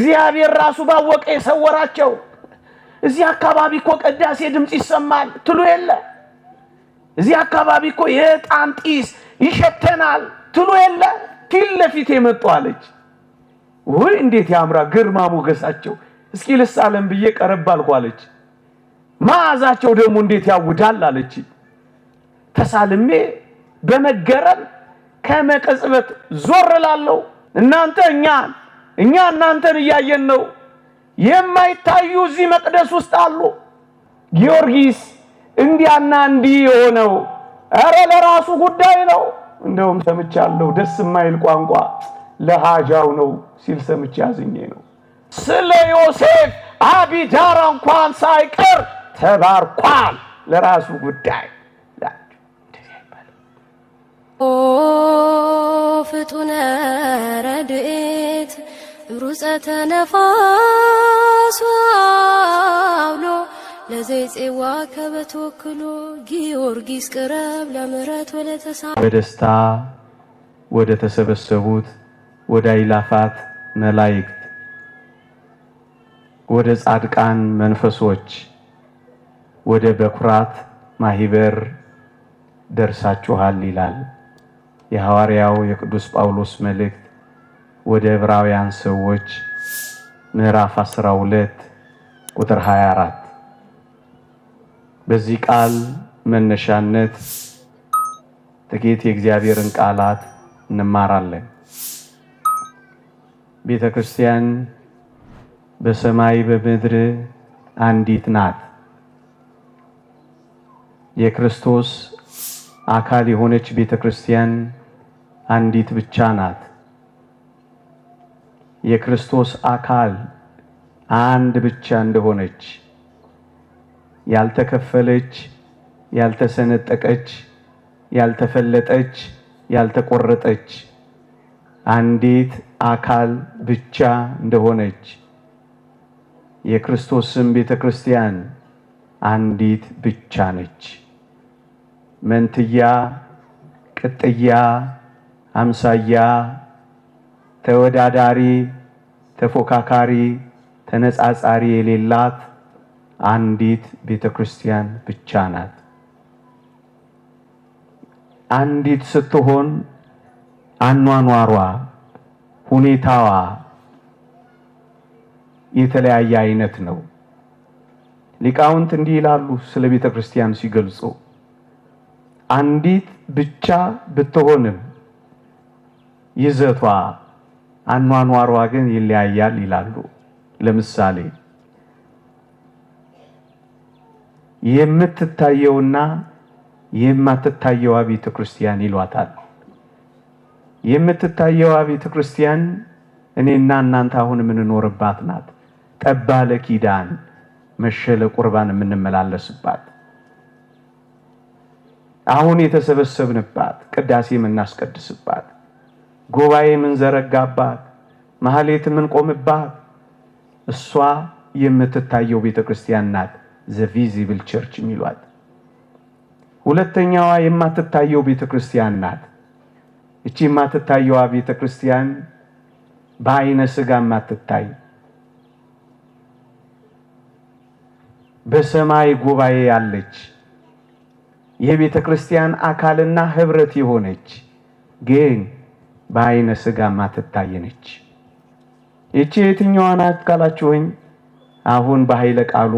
እግዚአብሔር ራሱ ባወቀ የሰወራቸው። እዚህ አካባቢ እኮ ቅዳሴ ድምጽ ይሰማል ትሉ የለ? እዚህ አካባቢ እኮ የዕጣን ጢስ ይሸተናል ትሉ የለ? ፊት ለፊት የመጡ አለች። ወይ እንዴት ያምራ ግርማ ሞገሳቸው! እስኪ ልሳለም ብዬ ቀረብ አልኩ አለች። መዓዛቸው ደግሞ እንዴት ያውዳል አለች። ተሳልሜ በመገረም ከመቀጽበት ዞር ላለው እናንተ እኛ እናንተን እያየን ነው። የማይታዩ እዚህ መቅደስ ውስጥ አሉ። ጊዮርጊስ እንዲያና እንዲህ የሆነው ኧረ ለራሱ ጉዳይ ነው። እንደውም ሰምቻለሁ ደስ የማይል ቋንቋ ለሃጃው ነው ሲል ሰምቼ አዝኜ ነው። ስለ ዮሴፍ አቢዳራ እንኳን ሳይቀር ተባርኳል ለራሱ ጉዳይ። ኦ ፍጡነ ረድኤት ሩፀተ ነፋስ አውሎ ለዘይጼዋ ከበተወክሎ ጊዮርጊስ ቅረብ ለምሕረት ወለተሳ በደስታ ወደ ተሰበሰቡት ወደ አእላፋት መላእክት ወደ ጻድቃን መንፈሶች ወደ በኩራት ማህበር ደርሳችኋል ይላል የሐዋርያው የቅዱስ ጳውሎስ መልእክት ወደ ዕብራውያን ሰዎች ምዕራፍ 12 ቁጥር 24። በዚህ ቃል መነሻነት ጥቂት የእግዚአብሔርን ቃላት እንማራለን። ቤተ ክርስቲያን በሰማይ በምድር አንዲት ናት። የክርስቶስ አካል የሆነች ቤተ ክርስቲያን አንዲት ብቻ ናት። የክርስቶስ አካል አንድ ብቻ እንደሆነች ያልተከፈለች፣ ያልተሰነጠቀች፣ ያልተፈለጠች፣ ያልተቆረጠች አንዲት አካል ብቻ እንደሆነች የክርስቶስም ቤተ ክርስቲያን አንዲት ብቻ ነች። መንትያ፣ ቅጥያ፣ አምሳያ፣ ተወዳዳሪ፣ ተፎካካሪ፣ ተነጻጻሪ የሌላት አንዲት ቤተ ክርስቲያን ብቻ ናት። አንዲት ስትሆን አኗኗሯ፣ ሁኔታዋ የተለያየ አይነት ነው። ሊቃውንት እንዲህ ይላሉ ስለ ቤተ ክርስቲያን ሲገልጹ፣ አንዲት ብቻ ብትሆንም ይዘቷ አኗኗሯ ግን ይለያያል ይላሉ። ለምሳሌ የምትታየውና የማትታየው ቤተ ክርስቲያን ይሏታል። የምትታየው ቤተ ክርስቲያን እኔና እናንተ አሁን የምንኖርባት ናት። ጠባለ ኪዳን መሸለ ቁርባን የምንመላለስባት፣ አሁን የተሰበሰብንባት፣ ቅዳሴ የምናስቀድስባት፣ ጉባኤ የምንዘረጋባት፣ ማህሌት የምንቆምባት እሷ የምትታየው ቤተ ክርስቲያን ናት። ዘ ቪዚብል ቸርች የሚሏት። ሁለተኛዋ የማትታየው ቤተ ክርስቲያን ናት። እቺ የማትታየዋ ቤተ ክርስቲያን በአይነ ስጋ የማትታይ በሰማይ ጉባኤ ያለች የቤተ ክርስቲያን አካልና ህብረት የሆነች ግን በአይነ ስጋ የማትታይ ነች። እቺ የትኛዋ ናት ካላችሁኝ አሁን በኃይለ ቃሉ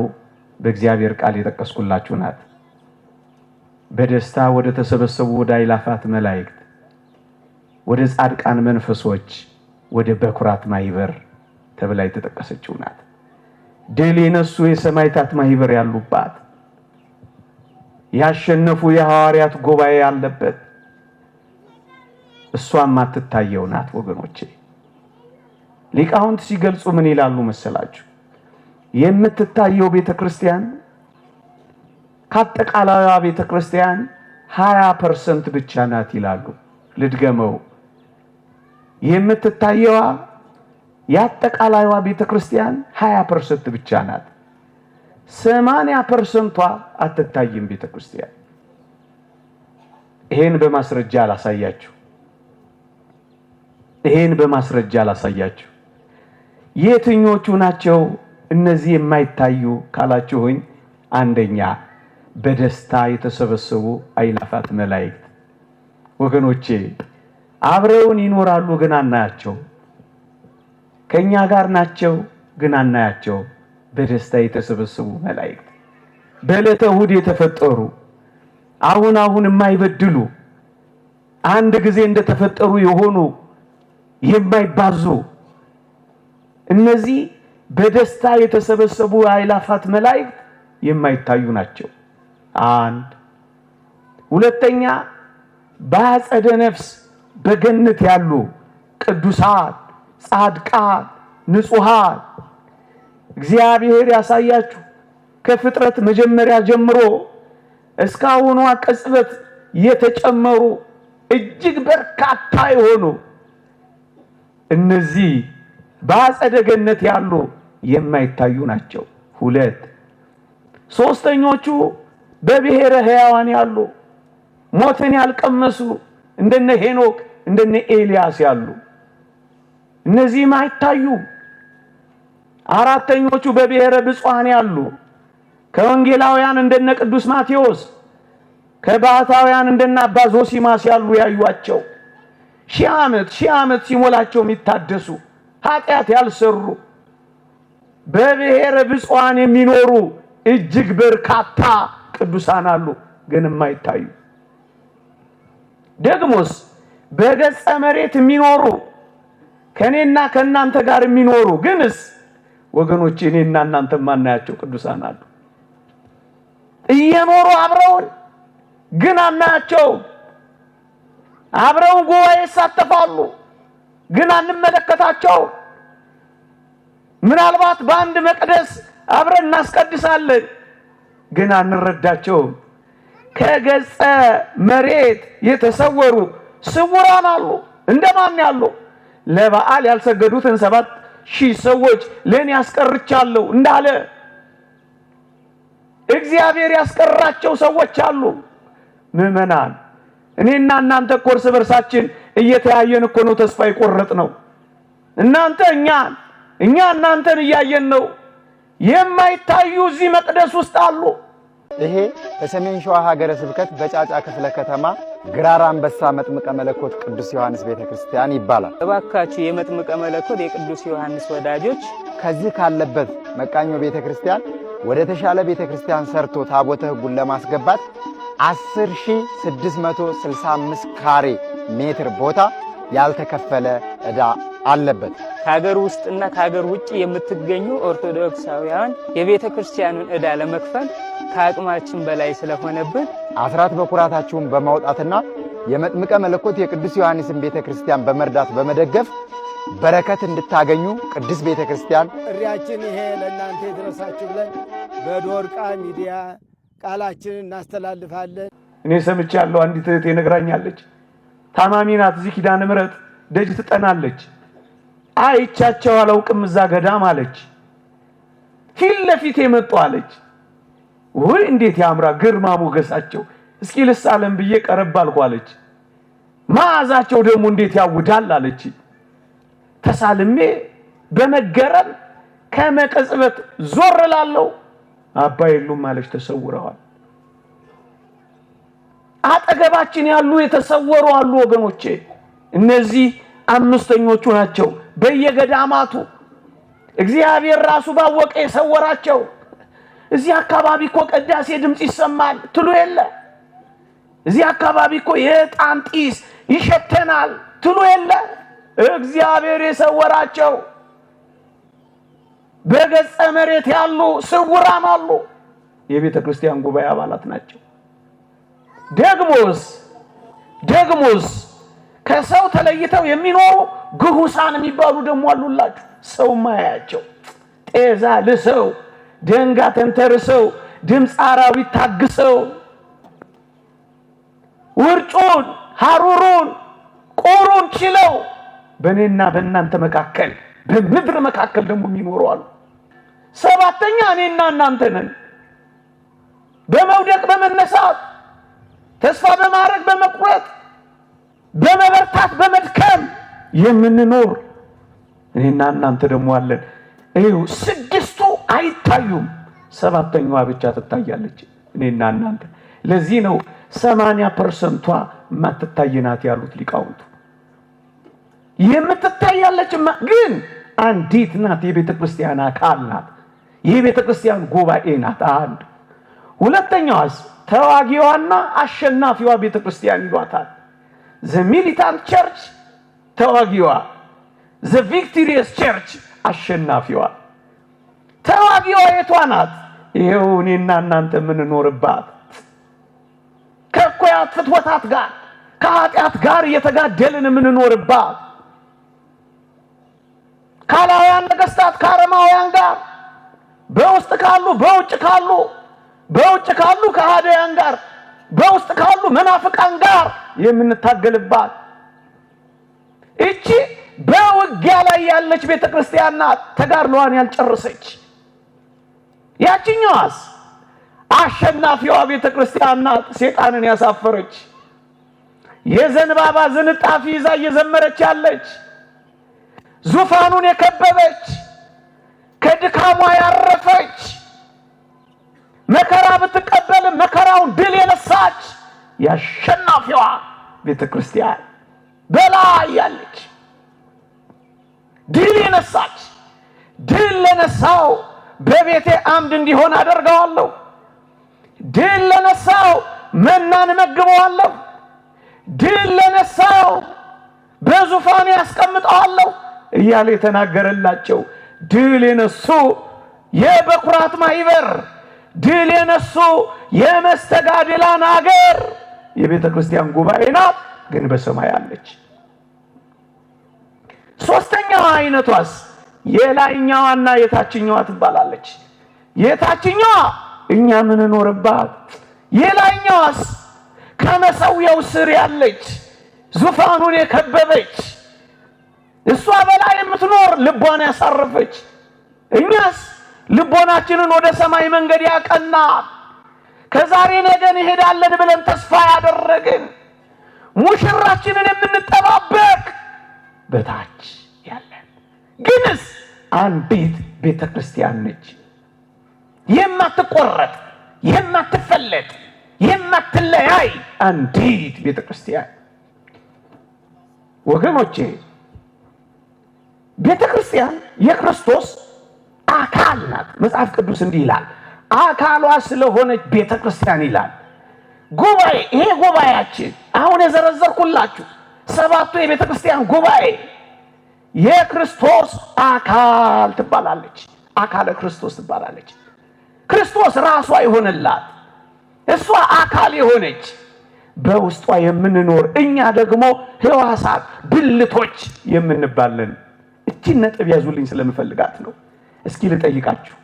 በእግዚአብሔር ቃል የጠቀስኩላችሁ ናት። በደስታ ወደ ተሰበሰቡ ወደ አእላፋት መላእክት ወደ ጻድቃን መንፈሶች ወደ በኩራት ማህበር ተብላ የተጠቀሰችው ናት። ድል የነሱ የሰማዕታት ማህበር ያሉባት፣ ያሸነፉ የሐዋርያት ጉባኤ ያለበት እሷም አትታየው ናት። ወገኖቼ ሊቃውንት ሲገልጹ ምን ይላሉ መሰላችሁ? የምትታየው ቤተክርስቲያን ከአጠቃላይዋ ቤተክርስቲያን 20% ብቻ ናት ይላሉ። ልድገመው። የምትታየዋ የአጠቃላይዋ ቤተክርስቲያን 20% ብቻ ናት። 80%ቷ አትታይም ቤተክርስቲያን። ይሄን በማስረጃ አላሳያችሁ። የትኞቹ ናቸው እነዚህ የማይታዩ ካላችሁኝ፣ አንደኛ በደስታ የተሰበሰቡ አእላፋት መላእክት። ወገኖቼ አብረውን ይኖራሉ ግን አናያቸው። ከኛ ጋር ናቸው ግን አናያቸው። በደስታ የተሰበሰቡ መላእክት በዕለተ እሑድ የተፈጠሩ አሁን የማይበድሉ አንድ ጊዜ እንደተፈጠሩ የሆኑ የማይባዙ እነዚህ በደስታ የተሰበሰቡ አእላፋት መላእክት የማይታዩ ናቸው። አንድ ሁለተኛ በአጸደ ነፍስ በገነት ያሉ ቅዱሳን ጻድቃን ንጹሃን እግዚአብሔር ያሳያችሁ ከፍጥረት መጀመሪያ ጀምሮ እስካሁኗ ቅጽበት የተጨመሩ እጅግ በርካታ የሆኑ እነዚህ በአጸደ ገነት ያሉ የማይታዩ ናቸው። ሁለት ሶስተኞቹ በብሔረ ሕያዋን ያሉ ሞትን ያልቀመሱ እንደነ ሄኖክ እንደነ ኤልያስ ያሉ እነዚህም አይታዩም። አራተኞቹ በብሔረ ብፁዓን ያሉ ከወንጌላውያን እንደነ ቅዱስ ማቴዎስ ከባሕታውያን እንደነ አባ ዞሲማስ ያሉ ያዩአቸው ሺህ ዓመት ሲሞላቸው የሚታደሱ ኃጢአት ያልሰሩ በብሔረ ብፁዓን የሚኖሩ እጅግ በርካታ ቅዱሳን አሉ ግን የማይታዩ። ደግሞስ በገጸ መሬት የሚኖሩ ከኔና ከናንተ ጋር የሚኖሩ ግንስ ወገኖቼ እኔና እናንተ ማናያቸው ቅዱሳን አሉ። እየኖሩ አብረውን ግን አናያቸው። አብረውን ጉባኤ ይሳተፋሉ ግን አንመለከታቸው። ምናልባት በአንድ መቅደስ አብረን እናስቀድሳለን ግን አንረዳቸውም። ከገጸ መሬት የተሰወሩ ስውራን አሉ። እንደማን ያሉ? ለበዓል ያልሰገዱትን 7,000 ሰዎች ለኔ ያስቀርቻለሁ እንዳለ እግዚአብሔር ያስቀራቸው ሰዎች አሉ። ምእመናን እኔና እናንተ እኮ እርስ በርሳችን እየተያየን እኮ ነው ተስፋ የቆረጥነው። እናንተ እኛ እናንተን እያየን ነው። የማይታዩ እዚህ መቅደስ ውስጥ አሉ። ይሄ በሰሜን ሸዋ ሀገረ ስብከት በጫጫ ክፍለ ከተማ ግራር አንበሳ መጥምቀ መለኮት ቅዱስ ዮሐንስ ቤተክርስቲያን ይባላል። እባካችሁ የመጥምቀ መለኮት የቅዱስ ዮሐንስ ወዳጆች ከዚህ ካለበት መቃኞ ቤተክርስቲያን ወደ ተሻለ ቤተክርስቲያን ሰርቶ ታቦተ ሕጉን ለማስገባት 10,665 ካሬ ሜትር ቦታ ያልተከፈለ ዕዳ አለበት። ከሀገር ውስጥና ከሀገር ውጭ የምትገኙ ኦርቶዶክሳውያን የቤተ ክርስቲያኑን ዕዳ ለመክፈል ከአቅማችን በላይ ስለሆነብን አስራት በኩራታችሁን በማውጣትና የመጥምቀ መለኮት የቅዱስ ዮሐንስን ቤተክርስቲያን በመርዳት በመደገፍ በረከት እንድታገኙ ቅዱስ ቤተክርስቲያን ጥሪያችን ይሄ ለእናንተ ይድረሳችሁ ብለን በዶርቃ ሚዲያ ቃላችንን እናስተላልፋለን። እኔ ሰምቻለሁ። አንዲት እህት ነግራኛለች። ታማሚ ናት። እዚህ ኪዳነ ምሕረት ደጅ ትጠናለች። አይቻቸው አላውቅም እዛ ገዳም አለች። ፊት ለፊት የመጡ አለች። ወይ እንዴት ያምራ ግርማ ሞገሳቸው፣ እስኪ ልሳለም ብዬ ቀረብ አልኩ አለች። መዓዛቸው ደግሞ እንዴት ያውዳል አለች። ተሳልሜ በመገረም ከመቀጽበት ዞር ላለው አባ የሉም አለች። ተሰውረዋል። አጠገባችን ያሉ የተሰወሩ አሉ ወገኖቼ። እነዚህ አምስተኞቹ ናቸው። በየገዳማቱ እግዚአብሔር ራሱ ባወቀ የሰወራቸው። እዚህ አካባቢ እኮ ቅዳሴ ድምጽ ይሰማል ትሉ የለ? እዚህ አካባቢ እኮ የዕጣን ጢስ ይሸተናል ትሉ የለ? እግዚአብሔር የሰወራቸው በገጸ መሬት ያሉ ስውራን አሉ። የቤተ ክርስቲያን ጉባኤ አባላት ናቸው። ደግሞስ ከሰው ተለይተው የሚኖሩ ግሁሳን የሚባሉ ደግሞ አሉላችሁ። ሰው ማያቸው ጤዛ ልሰው ደንጋ ተንተርሰው ድምፅ አራዊት ታግሰው ውርጩን ሐሩሩን ቁሩን ችለው በእኔና በእናንተ መካከል በምድር መካከል ደግሞ የሚኖሩ አሉ። ሰባተኛ እኔና እናንተ ነን። በመውደቅ በመነሳት ተስፋ በማድረግ በመቁረጥ በመበርታት በመድከም የምንኖር እኔና እናንተ ደግሞ አለን። ይኸው ስድስቱ አይታዩም፣ ሰባተኛዋ ብቻ ትታያለች። እኔና እናንተ ለዚህ ነው 80% ማትታይ ናት ያሉት ሊቃውንቱ። የምትታያለች ግን አንዲት ናት። የቤተ ክርስቲያን አካል ናት። የቤተ ክርስቲያን ጉባኤ ናት። አንድ ሁለተኛዋስ ተዋጊዋና አሸናፊዋ ቤተ ክርስቲያን ይሏታል። ዘ ሚሊታንት ቸርች ተዋጊዋ፣ ዘ ቪክቶሪየስ ቸርች አሸናፊዋ። ተዋጊዋ የቷ ናት? ይሄው እኔና እናንተ የምንኖርባት ከእኩያት ፍትወታት ጋር ከኃጢአት ጋር እየተጋደልን የምንኖርባት ካላውያን ነገስታት ከአረማውያን ጋር በውስጥ ካሉ በውጭ ካሉ ከሃዲያን ጋር በውስጥ ካሉ መናፍቃን ጋር የምንታገልባት እቺ በውጊያ ላይ ያለች ቤተክርስቲያን ናት። ተጋድሎዋን ያልጨረሰች። ያቺኛዋስ አሸናፊዋ ቤተክርስቲያን ናት። ሰይጣንን ያሳፈረች የዘንባባ ዝንጣፊ ይዛ እየዘመረች ያለች ዙፋኑን የከበበች ከድካሟ ያረፈች መከራ ብትቀበልም መከራውን ድል የነሳች የአሸናፊዋ ቤተክርስቲያን በላይ ያለች ድል የነሳች። ድል ለነሳው በቤቴ አምድ እንዲሆን አደርገዋለሁ፣ ድል ለነሳው መናን መግበዋለሁ፣ ድል ለነሳው በዙፋን ያስቀምጠዋለሁ እያለ የተናገረላቸው ድል የነሱ የበኩራት ማህበር፣ ድል የነሱ የመስተጋድላን አገር የቤተ ክርስቲያን ጉባኤ ናት፣ ግን በሰማይ አለች። ሶስተኛዋ አይነቷስ የላይኛዋና የታችኛዋ ትባላለች። የታችኛዋ እኛ ምንኖርባት፣ የላይኛዋስ ከመሰዊያው ስር ያለች ዙፋኑን የከበበች እሷ በላይ የምትኖር ልቧን ያሳረፈች። እኛስ ልቦናችንን ወደ ሰማይ መንገድ ያቀና ከዛሬ ነገ እንሄዳለን ብለን ተስፋ ያደረግን ሙሽራችንን የምንጠባበቅ በታች ያለን ግንስ አንዲት ቤተክርስቲያን ነች። የማትቆረጥ የማትፈለጥ የማትለያይ አንዲት ቤተክርስቲያን። ወገኖቼ ቤተክርስቲያን የክርስቶስ አካል ናት። መጽሐፍ ቅዱስ እንዲህ ይላል፣ አካሏ ስለሆነች ቤተክርስቲያን ይላል። ጉባኤ፣ ይሄ ጉባኤያችን አሁን የዘረዘርኩላችሁ ሰባቱ የቤተክርስቲያን ጉባኤ የክርስቶስ አካል ትባላለች። አካለ ክርስቶስ ትባላለች። ክርስቶስ ራሷ ይሆንላት፣ እሷ አካል የሆነች በውስጧ የምንኖር እኛ ደግሞ ሕዋሳት ብልቶች የምንባለን። እቺን ነጥብ ያዙልኝ ስለምፈልጋት ነው። እስኪ ልጠይቃችሁ፣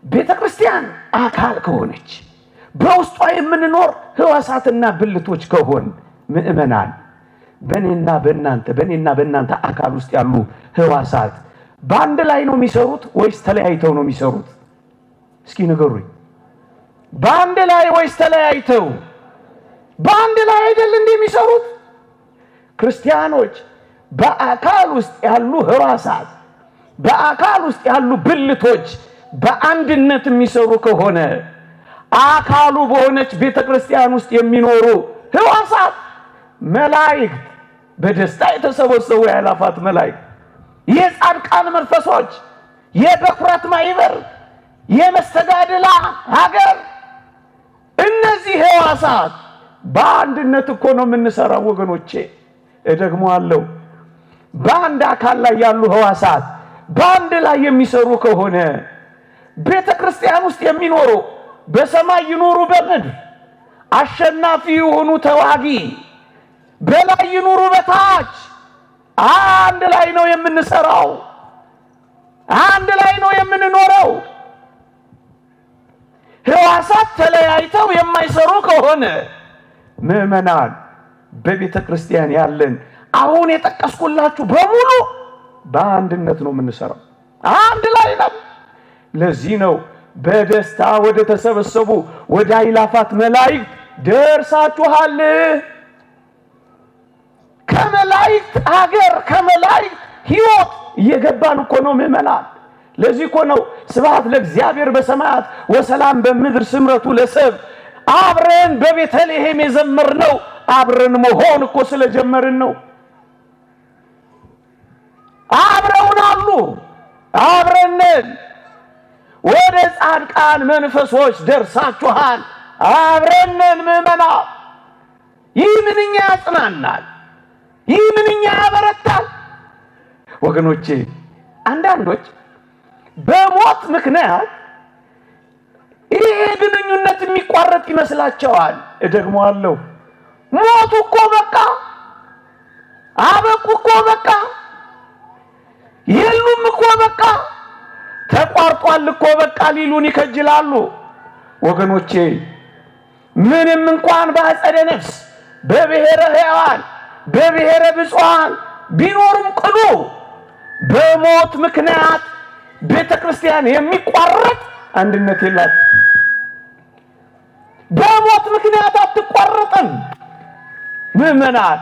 ቤተክርስቲያን አካል ከሆነች በውስጧ የምንኖር ሕዋሳትና ብልቶች ከሆን ምእመናን በእኔና በእናንተ አካል ውስጥ ያሉ ሕዋሳት በአንድ ላይ ነው የሚሰሩት ወይስ ተለያይተው ነው የሚሰሩት? እስኪ ንገሩኝ። በአንድ ላይ ወይስ ተለያይተው? በአንድ ላይ አይደል እንደሚሰሩት? ክርስቲያኖች በአካል ውስጥ ያሉ ሕዋሳት በአካል ውስጥ ያሉ ብልቶች በአንድነት የሚሰሩ ከሆነ አካሉ በሆነች ቤተክርስቲያን ውስጥ የሚኖሩ ሕዋሳት መላእክት፣ በደስታ የተሰበሰቡ የአእላፋት መላእክት፣ የጻድቃን መንፈሶች፣ የበኩራት ማህበር፣ የመስተጋድላ ሀገር፣ እነዚህ ሕዋሳት በአንድነት እኮ ነው የምንሰራው ወገኖቼ። እደግመዋለሁ፣ በአንድ አካል ላይ ያሉ ሕዋሳት በአንድ ላይ የሚሰሩ ከሆነ ቤተክርስቲያን ውስጥ የሚኖሩ በሰማይ ይኖሩ በምድር አሸናፊ የሆኑ ተዋጊ በላይ ይኖሩ በታች አንድ ላይ ነው የምንሰራው፣ አንድ ላይ ነው የምንኖረው። ሕዋሳት ተለያይተው የማይሰሩ ከሆነ ምእመናን በቤተ ክርስቲያን ያለን አሁን የጠቀስኩላችሁ በሙሉ በአንድነት ነው የምንሰራው፣ አንድ ላይ ነው። ለዚህ ነው በደስታ ወደ ተሰበሰቡ ወደ አእላፋት መላእክት ደርሳችኋል። ከመላእክት ሀገር ከመላእክት ሕይወት እየገባን እኮ ነው ምእመናን። ለዚህ እኮ ነው ስብሐት ለእግዚአብሔር በሰማያት ወሰላም በምድር ስምረቱ ለሰብ። አብረን በቤተልሔም የዘመርነው አብረን መሆን እኮ ስለጀመርን ነው። አብረውን አሉ፣ አብረን ወደ ጻድቃን መንፈሶች ደርሳችኋል። አብረን ምእመናን። ይህ ምንኛ ያጽናናል! ይህ ምንኛ ያበረታል! ወገኖቼ አንዳንዶች በሞት ምክንያት ይሄ ግንኙነት የሚቋረጥ ይመስላቸዋል። እደግመዋለሁ፣ ሞቱ እኮ በቃ፣ አበቁ እኮ በቃ፣ የሉም እኮ በቃ፣ ተቋርጧል እኮ በቃ ሊሉን ይከጅላሉ። ወገኖቼ ምንም እንኳን በአጸደ ነፍስ በብሔረ ሕያዋን በብሔረ ብፁዓን ቢኖሩም ቅሉ በሞት ምክንያት ቤተ ክርስቲያን የሚቋረጥ አንድነት የላት። በሞት ምክንያት አትቋረጥም። ምእመናን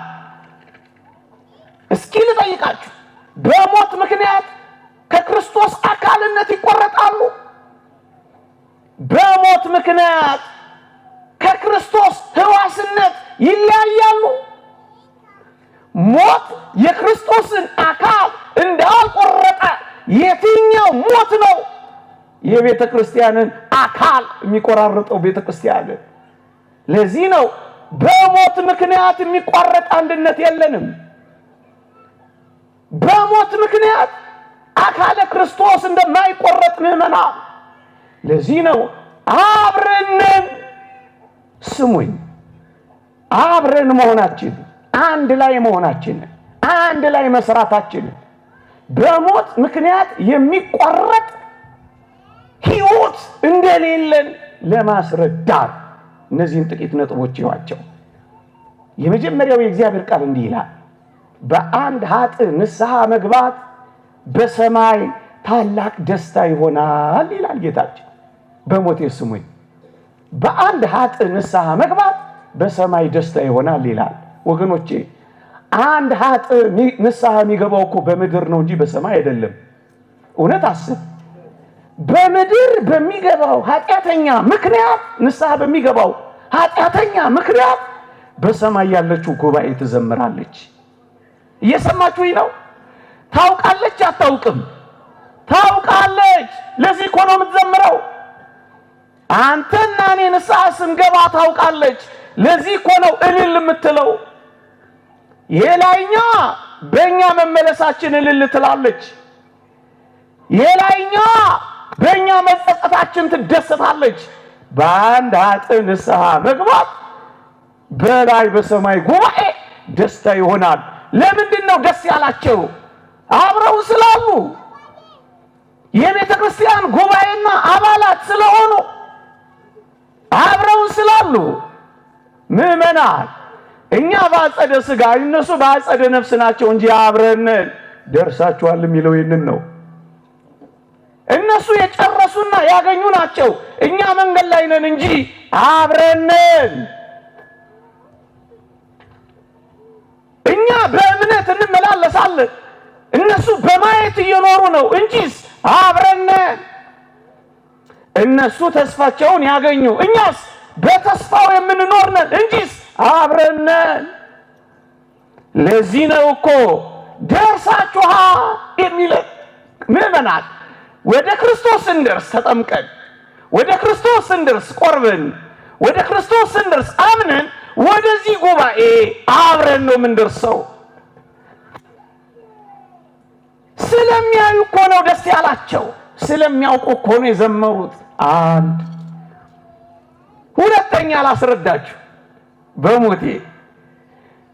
እስኪ ልጠይቃችሁ፣ በሞት ምክንያት ከክርስቶስ አካልነት ይቆረጣሉ? በሞት ምክንያት ከክርስቶስ ሕዋስነት ይለያያሉ? ሞት የክርስቶስን አካል እንዳልቆረጠ የትኛው ሞት ነው የቤተ ክርስቲያንን አካል የሚቆራርጠው? ቤተ ክርስቲያንን። ለዚህ ነው በሞት ምክንያት የሚቋረጥ አንድነት የለንም። በሞት ምክንያት አካለ ክርስቶስ እንደማይቆረጥ ምእመናን። ለዚህ ነው አብረን፣ ስሙኝ፣ አብረን መሆናችን፣ አንድ ላይ መሆናችን፣ አንድ ላይ መስራታችን በሞት ምክንያት የሚቋረጥ ሕይወት እንደሌለን ለማስረዳት እነዚህን ጥቂት ነጥቦች ይዋቸው። የመጀመሪያው የእግዚአብሔር ቃል እንዲህ ይላል፣ በአንድ ኃጥእ ንስሐ መግባት በሰማይ ታላቅ ደስታ ይሆናል ይላል ጌታችን። በሞቴ ስሙኝ፣ በአንድ ኃጥእ ንስሐ መግባት በሰማይ ደስታ ይሆናል ይላል። ወገኖቼ አንድ ኃጥእ ንስሐ የሚገባው እኮ በምድር ነው እንጂ በሰማይ አይደለም። እውነት አስብ። በምድር በሚገባው ኃጢአተኛ ምክንያት፣ ንስሐ በሚገባው ኃጢአተኛ ምክንያት በሰማይ ያለችው ጉባኤ ትዘምራለች። እየሰማችሁኝ ነው? ታውቃለች? አታውቅም? ታውቃለች። ለዚህ እኮ ነው የምትዘምረው። አንተና እኔ ንስሐ ስንገባ ታውቃለች። ለዚህ እኮ ነው እልል የምትለው። የላይኛ በእኛ መመለሳችን እልል ትላለች። የላይኛ በእኛ መጸጸታችን ትደሰታለች። በአንድ ኃጥእ ንስሐ መግባት በላይ በሰማይ ጉባኤ ደስታ ይሆናል። ለምንድን ነው ደስ ያላቸው? አብረው ስላሉ፣ የቤተ ክርስቲያን ጉባኤና አባላት ስለሆኑ፣ አብረው ስላሉ። ምእመናን እኛ በአጸደ ሥጋ እነሱ በአጸደ ነፍስ ናቸው እንጂ አብረን ደርሳችኋል የሚለው ይህንን ነው። እነሱ የጨረሱና ያገኙ ናቸው። እኛ መንገድ ላይ ነን እንጂ አብረን። እኛ በእምነት እንመላለሳለን፣ እነሱ በማየት እየኖሩ ነው እንጂስ አብረን። እነሱ ተስፋቸውን ያገኙ፣ እኛስ በተስፋው የምንኖር ነን እንጂስ አብረን። ለዚህ ነው እኮ ደርሳችኋል የሚለን። ምእመናን ወደ ክርስቶስ ስንደርስ ተጠምቀን፣ ወደ ክርስቶስ ስንደርስ ቆርበን፣ ወደ ክርስቶስ ስንደርስ አምነን ወደዚህ ጉባኤ አብረን ነው የምንደርሰው። ስለሚያዩ እኮ ነው ደስ ያላቸው፣ ስለሚያውቁ እኮ ነው የዘመሩት። አንድ ሁለተኛ ላስረዳችሁ። በሞቴ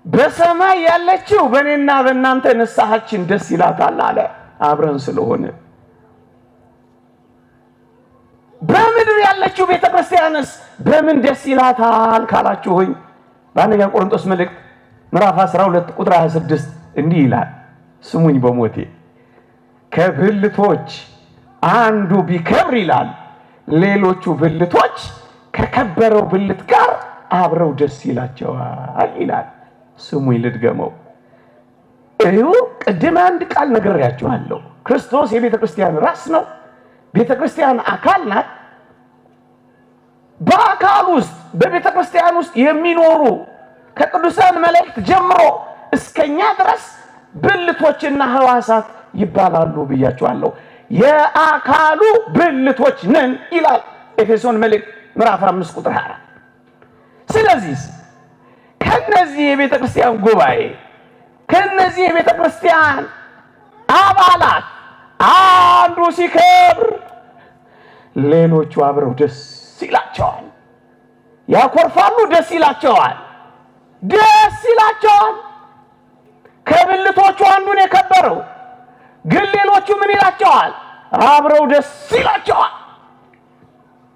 በሰማይ ያለችው በእኔና በእናንተ ንስሐችን ደስ ይላታል አለ። አብረን ስለሆነ በምድር ያለችው ቤተ ክርስቲያንስ በምን ደስ ይላታል ካላችሁኝ፣ በአንደኛ ቆሮንቶስ መልእክት ምዕራፍ 12 ቁጥር 26 እንዲህ ይላል። ስሙኝ፣ በሞቴ ከብልቶች አንዱ ቢከብር ይላል፣ ሌሎቹ ብልቶች ከከበረው ብልት ጋር አብረው ደስ ይላቸዋል ይላል። ስሙኝ ልድገመው። ቅድም አንድ ቃል ነግሬያችኋለሁ። ክርስቶስ የቤተ ክርስቲያን ራስ ነው። ቤተ ክርስቲያን አካል ናት። በአካል ውስጥ በቤተ ክርስቲያን ውስጥ የሚኖሩ ከቅዱሳን መላእክት ጀምሮ እስከኛ ድረስ ብልቶችና ሕዋሳት ይባላሉ ብያችኋለሁ። የአካሉ ብልቶች ነን ይላል ኤፌሶን መልእክት ምዕራፍ 5 ቁጥር 4። ስለዚህ ከነዚህ የቤተ ክርስቲያን ጉባኤ ከነዚህ የቤተ ክርስቲያን አባላት አንዱ ሲከብር ሌሎቹ አብረው ደስ ይላቸዋል፣ ያኮርፋሉ፣ ደስ ይላቸዋል። ከብልቶቹ አንዱን የከበረው ግን ሌሎቹ ምን ይላቸዋል? አብረው ደስ ይላቸዋል።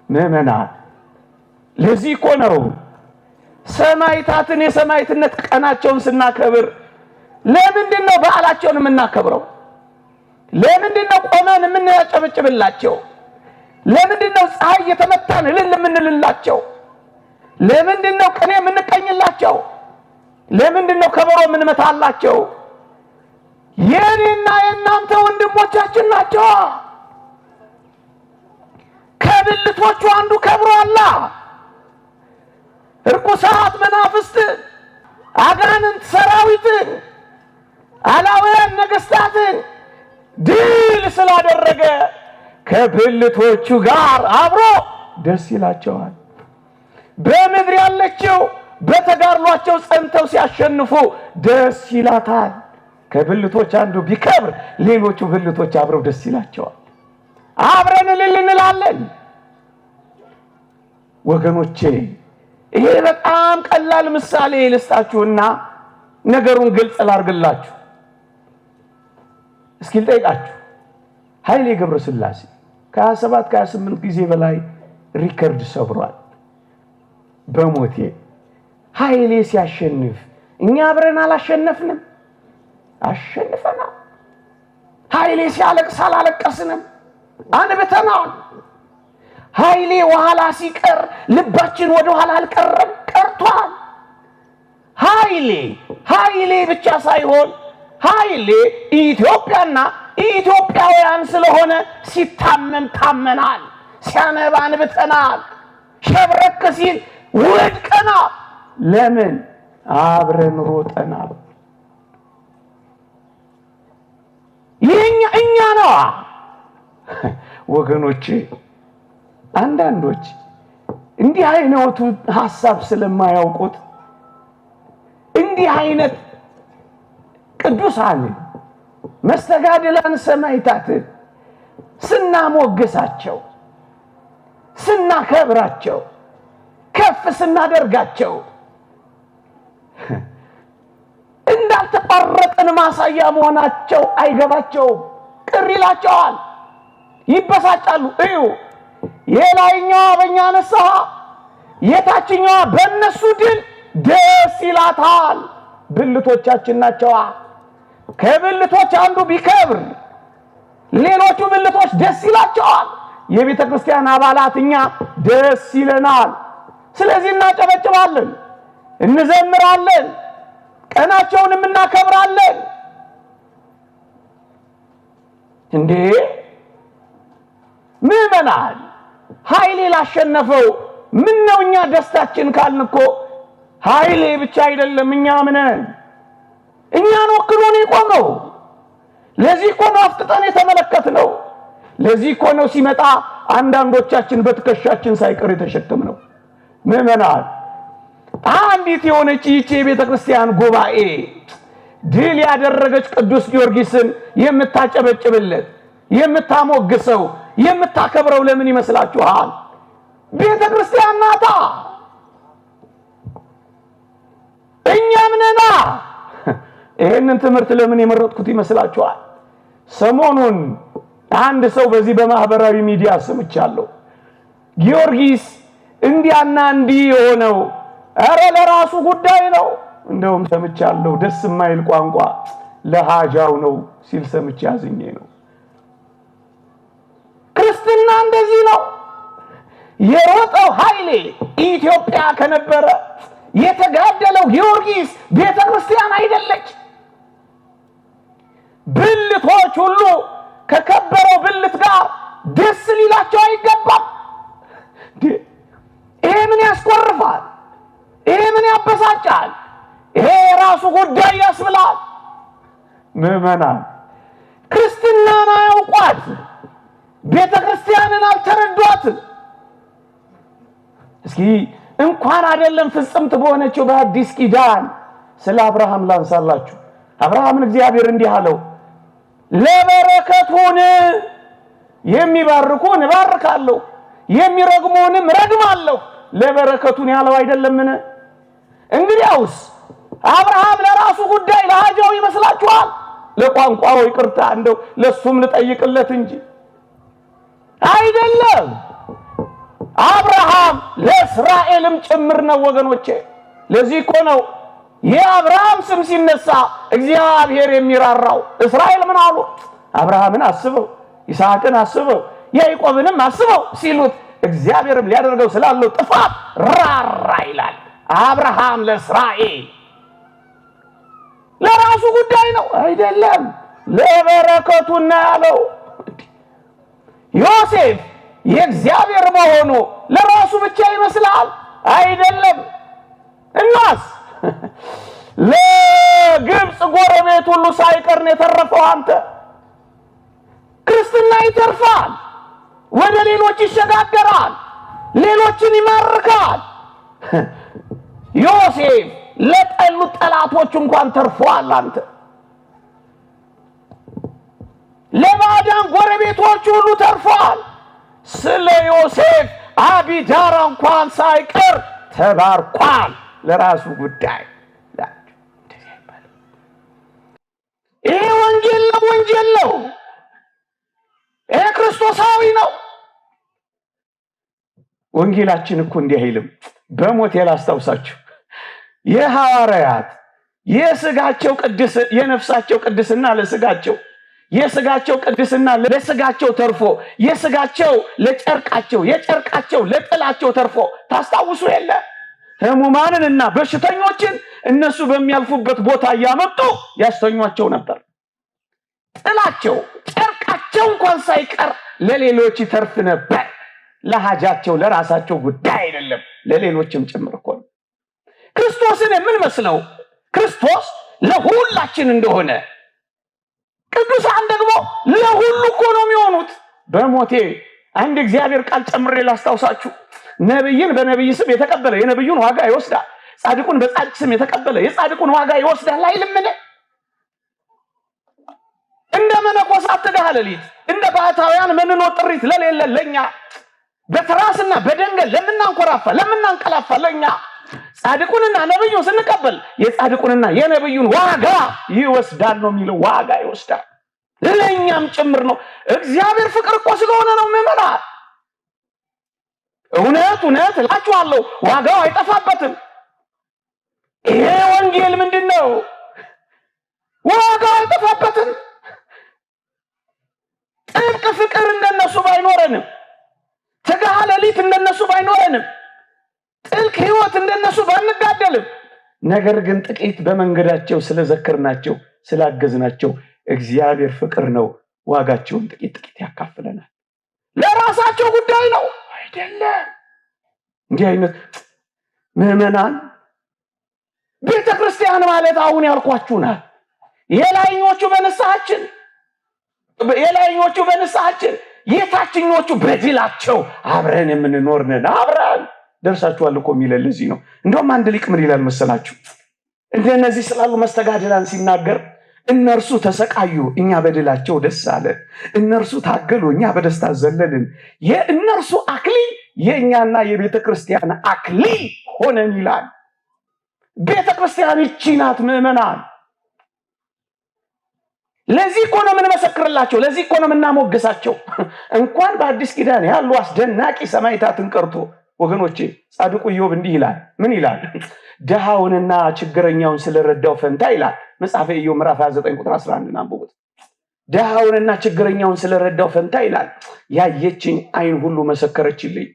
ምዕመናን፣ ለዚህ እኮ ነው ሰማዕታትን የሰማዕትነት ቀናቸውን ስናከብር ለምንድን ነው በዓላቸውን የምናከብረው? ለምንድን ነው ቆመን የምናጨበጭብላቸው? ለምንድን ነው ፀሐይ እየተመታን እልል የምንልላቸው? ለምንድን ነው ቅኔ የምንቀኝላቸው? ለምንድን ነው ከበሮ የምንመታላቸው? የኔና የእናንተ ወንድሞቻችን ናቸው። ከብልቶቹ አንዱ ከብሯላ። ርኩሳት መናፍስት፣ አጋንንት ሰራዊትን፣ አላውያን ነገስታትን ድል ስላደረገ ከብልቶቹ ጋር አብሮ ደስ ይላቸዋል። በምድር ያለችው በተጋድሏቸው ጸንተው ሲያሸንፉ ደስ ይላታል። ከብልቶች አንዱ ቢከብር ሌሎቹ ብልቶች አብረው ደስ ይላቸዋል። አብረን እልል እንላለን። ወገኖቼ፣ ይሄ በጣም ቀላል ምሳሌ ልስጣችሁና ነገሩን ግልጽ ላድርግላችሁ። እስኪ ልጠይቃችሁ። ኃይሌ ገብረስላሴ ከ27 ከ28 ጊዜ በላይ ሪከርድ ሰብሯል በሞቴ። ኃይሌ ሲያሸንፍ እኛ አብረን አላሸነፍንም? አሸንፈናል። ኃይሌ ሲያለቅስ አላለቀስንም? አንብተናል። ኃይሌ ኋላ ሲቀር ልባችን ወደ ኋላ አልቀረም፣ ቀርቷል። ኃይሌ ብቻ ሳይሆን ኃይሌ ኢትዮጵያና ኢትዮጵያውያን ስለሆነ ሲታመም ታመናል፣ ሲያነባ አንብተናል፣ ሸብረክ ሲል ወድቀናል። ለምን? አብረን ሮጠናል። እኛ ነው ወገኖቼ። አንዳንዶች እንዲህ አይነቱ ሐሳብ ስለማያውቁት እንዲህ አይነት ቅዱሳን መስተጋድላን ሰማዕታትን ስናሞግሳቸው፣ ስናከብራቸው፣ ከፍ ስናደርጋቸው እንዳልተቋረጥን ማሳያ መሆናቸው አይገባቸውም። ቅር ይላቸዋል፣ ይበሳጫሉ። እዩ፣ የላይኛዋ በእኛ ንስሐ፣ የታችኛዋ በእነሱ ድል ደስ ይላታል። ብልቶቻችን ናቸዋ። ከብልቶች አንዱ ቢከብር ሌሎቹ ብልቶች ደስ ይላቸዋል። የቤተ ክርስቲያን አባላት እኛ ደስ ይለናል። ስለዚህ እናጨበጭባለን፣ እንዘምራለን፣ ቀናቸውንም እናከብራለን። እንዴ ምዕመናን፣ ኃይሌ ላሸነፈው ምን ነው እኛ ደስታችን ካልን እኮ ኃይሌ ብቻ አይደለም፣ እኛም ነን። እኛን ወክሎ ነው የቆመው። ለዚህ እኮ ነው አፍጥጠን የተመለከትነው። ለዚህ እኮ ነው ሲመጣ አንዳንዶቻችን በትከሻችን ሳይቀር የተሸከምነው። ምዕመናን፣ አንዲት የሆነች ይህች የቤተ ክርስቲያን ጉባኤ ድል ያደረገች ቅዱስ ጊዮርጊስን የምታጨበጭብለት፣ የምታሞግሰው፣ የምታከብረው ለምን ይመስላችኋል? ቤተ ክርስቲያን ናታ። እኛም ነና። ይህንን ትምህርት ለምን የመረጥኩት ይመስላችኋል? ሰሞኑን አንድ ሰው በዚህ በማህበራዊ ሚዲያ ሰምቻለሁ። ጊዮርጊስ እንዲያና እንዲህ የሆነው ኧረ ለራሱ ጉዳይ ነው፣ እንደውም ሰምቻለሁ ደስ የማይል ቋንቋ ለሃጃው ነው ሲል ሰምቼ አዝኜ ነው። ክርስትና እንደዚህ ነው። የሮጠው ኃይሌ ኢትዮጵያ ከነበረ የተጋደለው ጊዮርጊስ ቤተ ክርስቲያን አይደለች። ብልቶች ሁሉ ከከበረው ብልት ጋር ደስ ሊላቸው አይገባም። ይሄ ምን ያስቆርፋል? ይሄ ምን ያበሳጫል? ይሄ የራሱ ጉዳይ ያስብላል። ምዕመናን ክርስትናን አያውቋት፣ ቤተ ክርስቲያንን አልተረዷት። እስኪ እንኳን አይደለም ፍጽምት በሆነችው በአዲስ ኪዳን ስለ አብርሃም ላንሳላችሁ። አብርሃምን እግዚአብሔር እንዲህ አለው፣ ለበረከቱን የሚባርኩን እባርካለሁ፣ የሚረግሙንም ረግማለሁ። ለበረከቱን ያለው አይደለምን? እንግዲያውስ አብርሃም ለራሱ ጉዳይ ለሃጃው ይመስላችኋል? ለቋንቋው ይቅርታ እንደው ለሱም ልጠይቅለት እንጂ አይደለም። አብርሃም ለእስራኤልም ጭምር ነው ወገኖቼ። ለዚህ እኮ ነው የአብርሃም ስም ሲነሳ እግዚአብሔር የሚራራው። እስራኤል ምን አሉ? አብርሃምን አስበው፣ ይስሐቅን አስበው፣ ያዕቆብንም አስበው ሲሉት እግዚአብሔርም ሊያደርገው ስላለው ጥፋት ራራ ይላል። አብርሃም ለእስራኤል ለራሱ ጉዳይ ነው አይደለም፣ ለበረከቱና ያለው። ዮሴፍ የእግዚአብሔር መሆኑ ለራሱ ብቻ ይመስላል አይደለም። እናስ ለግብፅ ጎረቤት ሁሉ ሳይቀር ነው የተረፈው። አንተ ክርስትና ይተርፋል፣ ወደ ሌሎች ይሸጋገራል፣ ሌሎችን ይማርካል። ዮሴፍ ለጠሉት ጠላቶች እንኳን ተርፏል። አንተ ለባዕዳን ጎረቤቶች ሁሉ ተርፏል። ስለ ዮሴፍ አቢዳራ እንኳን ሳይቀር ተባርኳል። ለራሱ ጉዳይ ይሄ ወንጌል ነው፣ ወንጌል ነው። ይሄ ክርስቶሳዊ ነው። ወንጌላችን እኮ እንዲህ አይልም። በሞት ያላስታውሳችሁ የሐዋርያት የስጋቸው ቅድስ የነፍሳቸው ቅድስና ለስጋቸው የስጋቸው ቅድስና ለስጋቸው ተርፎ የስጋቸው ለጨርቃቸው የጨርቃቸው ለጥላቸው ተርፎ ታስታውሱ የለ ሕሙማንንና በሽተኞችን እነሱ በሚያልፉበት ቦታ ያመጡ ያስተኛቸው ነበር። ጥላቸው ጨርቃቸው እንኳን ሳይቀር ለሌሎች ይተርፍ ነበር። ለሃጃቸው ለራሳቸው ጉዳይ አይደለም፣ ለሌሎችም ጭምር እኮ ነው። ክርስቶስን የምንመስለው ክርስቶስ ለሁላችን እንደሆነ ቅዱሳን ደግሞ ለሁሉ እኮ ነው የሚሆኑት። በሞቴ አንድ እግዚአብሔር ቃል ጨምሬ ላስታውሳችሁ። ነብይን በነብይ ስም የተቀበለ የነብዩን ዋጋ ይወስዳል፣ ጻድቁን በጻድቅ ስም የተቀበለ የጻድቁን ዋጋ ይወስዳል አይልምን? እንደ መነኮሳት ትጋሃ ሌሊት እንደ ባህታውያን መንኖ ጥሪት ለሌለ ለኛ በትራስና በደንገል ለምናንኮራፋ ለምናንቀላፋ ለኛ ጻድቁንና ነብዩን ስንቀበል የጻድቁንና የነብዩን ዋጋ ይወስዳል ነው የሚለው። ዋጋ ይወስዳል ለኛም ጭምር ነው። እግዚአብሔር ፍቅር እኮ ስለሆነ ነው ምዕመናን። እውነት እውነት እላችኋለሁ ዋጋው አይጠፋበትም። ይሄ ወንጌል ምንድነው? ዋጋው አይጠፋበትም። ጥልቅ ፍቅር እንደነሱ ባይኖረንም፣ ትጋሃ ሌሊት እንደነሱ ባይኖረንም፣ ጥልቅ ሕይወት እንደነሱ ባንጋደልም፣ ነገር ግን ጥቂት በመንገዳቸው ስለዘከርናቸው ስላገዝናቸው እግዚአብሔር ፍቅር ነው ዋጋቸውን ጥቂት ጥቂት ያካፍለናል። ለራሳቸው ጉዳይ ነው አይደለም። እንዲህ አይነት ምዕመናን ቤተ ክርስቲያን ማለት አሁን ያልኳችሁ ናት። የላይኞቹ በንስሐችን የታችኞቹ በድላቸው አብረን የምንኖር ነን። አብረን ደርሳችኋል እኮ የሚለን ለዚህ ነው። እንደውም አንድ ሊቅ ምን ይላል መሰላችሁ? እንደነዚህ ስላሉ መስተጋድላን ሲናገር እነርሱ ተሰቃዩ፣ እኛ በድላቸው ደስ አለን። እነርሱ ታገሉ፣ እኛ በደስታ ዘለልን። የእነርሱ አክሊል የእኛና የቤተ ክርስቲያን አክሊል ሆነን ይላል። ቤተ ክርስቲያን ይቺ ናት ምዕመናን። ለዚህ እኮ ነው የምንመሰክርላቸው፣ ለዚህ እኮ ነው የምናሞገሳቸው። እንኳን በአዲስ ኪዳን ያሉ አስደናቂ ሰማዕታትን ቀርቶ ወገኖቼ ጻድቁ ኢዮብ እንዲህ ይላል። ምን ይላል? ድሃውንና ችግረኛውን ስለረዳው ፈንታ ይላል መጽሐፈ ኢዮብ ምዕራፍ 29 ቁጥር 11 አንብቡት። ድሃውንና ችግረኛውን ስለረዳው ፈንታ ይላል ያየችኝ ዓይን ሁሉ መሰከረችልኝ፣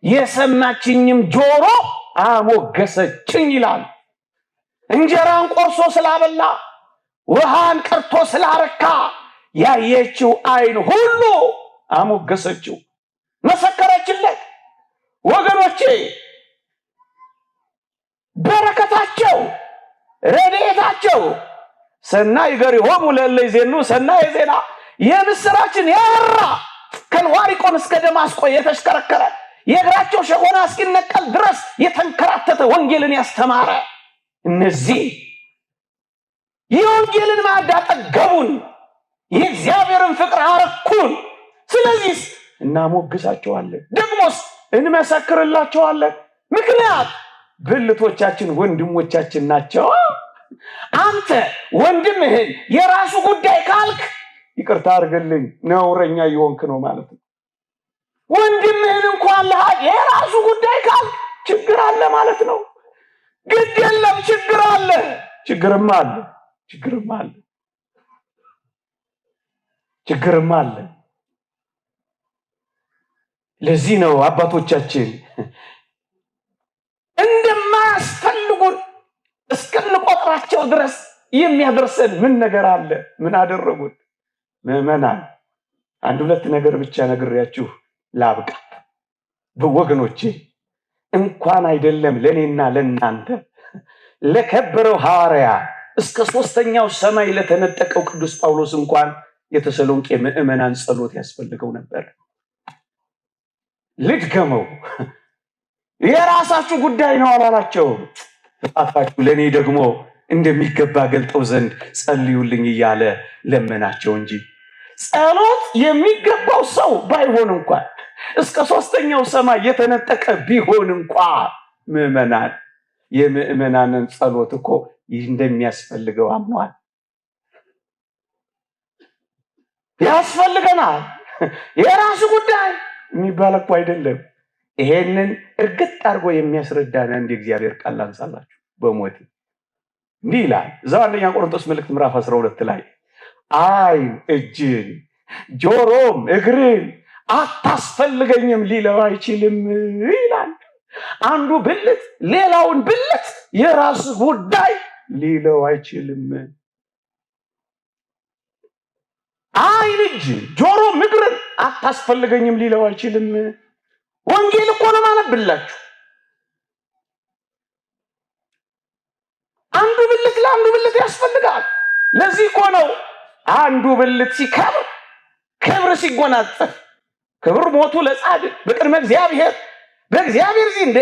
የሰማችኝም ጆሮ አሞገሰችኝ ይላል። እንጀራን ቆርሶ ስላበላ ውሃን ቀርቶ ስላረካ ያየችው ዓይን ሁሉ አሞገሰችው፣ መሰከረችለት። ወገኖቼ በረከታቸው ረድኤታቸው ሰናይ ገሪሆሙ ለእለ ይዜኑ ሰናይ ዜና የምስራችን ያወራ ከልዋሪቆን እስከ ደማስቆ የተሽከረከረ የእግራቸው ሸጎና እስኪነቀል ድረስ የተንከራተተ ወንጌልን ያስተማረ እነዚህ የወንጌልን ማዕድ አጠገቡን፣ የእግዚአብሔርን ፍቅር አረኩን። ስለዚህ እናሞግሳቸዋለን፣ ደግሞስ እንመሰክርላቸዋለን። ምክንያት ብልቶቻችን ወንድሞቻችን ናቸው። አንተ ወንድምህን የራሱ ጉዳይ ካልክ ይቅርታ አድርግልኝ ነውረኛ የሆንክ ነው ማለት ነው። ወንድምህን እንኳን ለሃጅ የራሱ ጉዳይ ካልክ ችግር አለ ማለት ነው። ግድ የለም ችግር አለ፣ ችግርም አለ፣ ችግርም አለ፣ ችግርም አለ። ለዚህ ነው አባቶቻችን እንደማያስፈልጉን እስክንቆጥራቸው ድረስ የሚያደርሰን ምን ነገር አለ? ምን አደረጉን? ምዕመናን አንድ ሁለት ነገር ብቻ ነግሬያችሁ ላብቃ። በወገኖቼ እንኳን አይደለም ለኔና ለናንተ ለከበረው ሐዋርያ እስከ ሶስተኛው ሰማይ ለተነጠቀው ቅዱስ ጳውሎስ እንኳን የተሰሎንቄ ምዕመናን ጸሎት ያስፈልገው ነበር። ልድገመው፣ የራሳችሁ ጉዳይ ነው አላላቸው። አፋችሁ ለኔ ደግሞ እንደሚገባ ገልጠው ዘንድ ጸልዩልኝ እያለ ለመናቸው እንጂ ጸሎት የሚገባው ሰው ባይሆን እንኳን እስከ ሶስተኛው ሰማይ የተነጠቀ ቢሆን እንኳን ምዕመናን የምዕመናንን ጸሎት እኮ እንደሚያስፈልገው አምኗል። ያስፈልገናል። የራሱ ጉዳይ የሚባል እኮ አይደለም። ይሄንን እርግጥ አድርጎ የሚያስረዳን አንድ የእግዚአብሔር ቃል ላንሳላችሁ። በሞት እንዲህ ይላል እዛው አንደኛ ቆሮንቶስ መልእክት ምዕራፍ 12 ላይ ዓይን እጅን ጆሮም እግርን አታስፈልገኝም ሊለው አይችልም ይላል። አንዱ ብልት ሌላውን ብልት የራስ ጉዳይ ሊለው አይችልም። ዓይን እጅን ጆሮም እግርን አታስፈልገኝም ሊለው አይችልም። ወንጌል እኮ ነው ማነብላችሁ። አንዱ ብልት ለአንዱ ብልት ያስፈልጋል። ለዚህ እኮ ነው አንዱ ብልት ሲከብር ክብር ሲጎናጸፍ ክብር ሞቱ ለጻድቅ በቅድመ እግዚአብሔር በእግዚአብሔር ዘንድ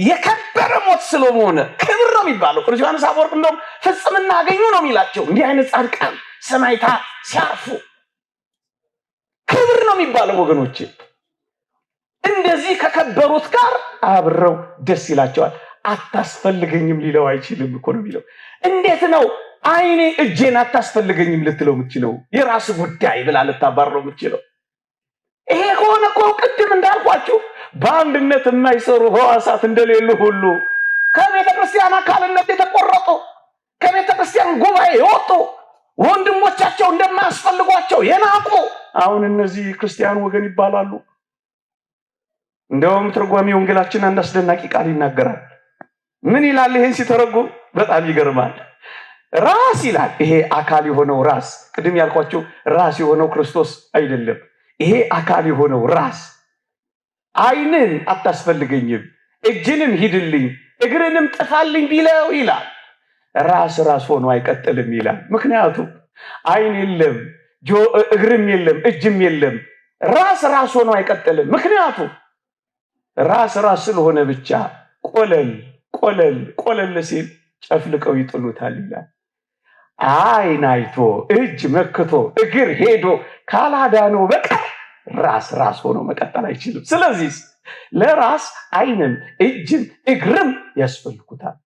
የከበረ ሞት ስለሆነ ክብር ነው የሚባለው። ቅዱስ ዮሐንስ አፈወርቅ እንደውም ፍጽምና አገኙ ነው የሚላቸው። እንዲህ አይነት ጻድቃን ሰማዕታት ሲያርፉ ክብር ነው የሚባለው ወገኖቼ። እንደዚህ ከከበሩት ጋር አብረው ደስ ይላቸዋል። አታስፈልገኝም ሊለው አይችልም እኮ ነው የሚለው። እንዴት ነው ዓይኔ እጄን አታስፈልገኝም ልትለው የምትችለው? የራስ ጉዳይ ብላ ልታባረው የምትችለው? ይሄ ከሆነ እኮ ቅድም እንዳልኳችሁ በአንድነት የማይሰሩ ሕዋሳት እንደሌሉ ሁሉ ከቤተ ክርስቲያን አካልነት የተቆረጡ ከቤተ ክርስቲያን ጉባኤ የወጡ ወንድሞቻቸው እንደማያስፈልጓቸው የናቁ አሁን እነዚህ ክርስቲያን ወገን ይባላሉ። እንደውም ትርጓሜ ወንጌላችን አንድ አስደናቂ ቃል ይናገራል። ምን ይላል? ይሄን ሲተረጉም በጣም ይገርማል። ራስ ይላል። ይሄ አካል የሆነው ራስ ቅድም ያልኳቸው ራስ የሆነው ክርስቶስ አይደለም። ይሄ አካል የሆነው ራስ ዓይንን አታስፈልገኝም፣ እጅንም ሂድልኝ፣ እግርንም ጥፋልኝ ቢለው ይላል ራስ ሆኖ አይቀጥልም ይላል። ምክንያቱም ዓይን የለም፣ እግርም የለም፣ እጅም የለም። ራስ ሆኖ አይቀጥልም። ምክንያቱም ራስ ስለሆነ ብቻ ቆለል ሲል ጨፍልቀው ይጥሉታል ይላል። ዓይን አይቶ እጅ መክቶ እግር ሄዶ ካላዳነው በቀር ራስ ሆኖ መቀጠል አይችልም። ስለዚህ ለራስ ዓይንም እጅም እግርም ያስፈልጉታል።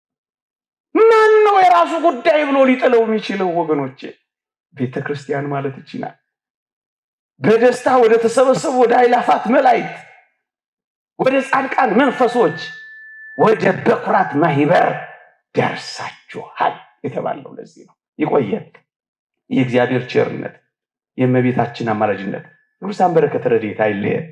ማን ነው የራሱ ጉዳይ ብሎ ሊጥለው የሚችለው? ወገኖቼ ቤተክርስቲያን ማለት ይችላል። በደስታ ወደ ተሰበሰቡ ወደ አእላፋት መላእክት ወደ ጻድቃን መንፈሶች ወደ በኩራት ማህበር ደርሳችኋል የተባለው ለዚህ ነው። ይቆየን። የእግዚአብሔር ቸርነት የእመቤታችን አማላጅነት ቅዱሳን በረከት ረድኤት አይለየን።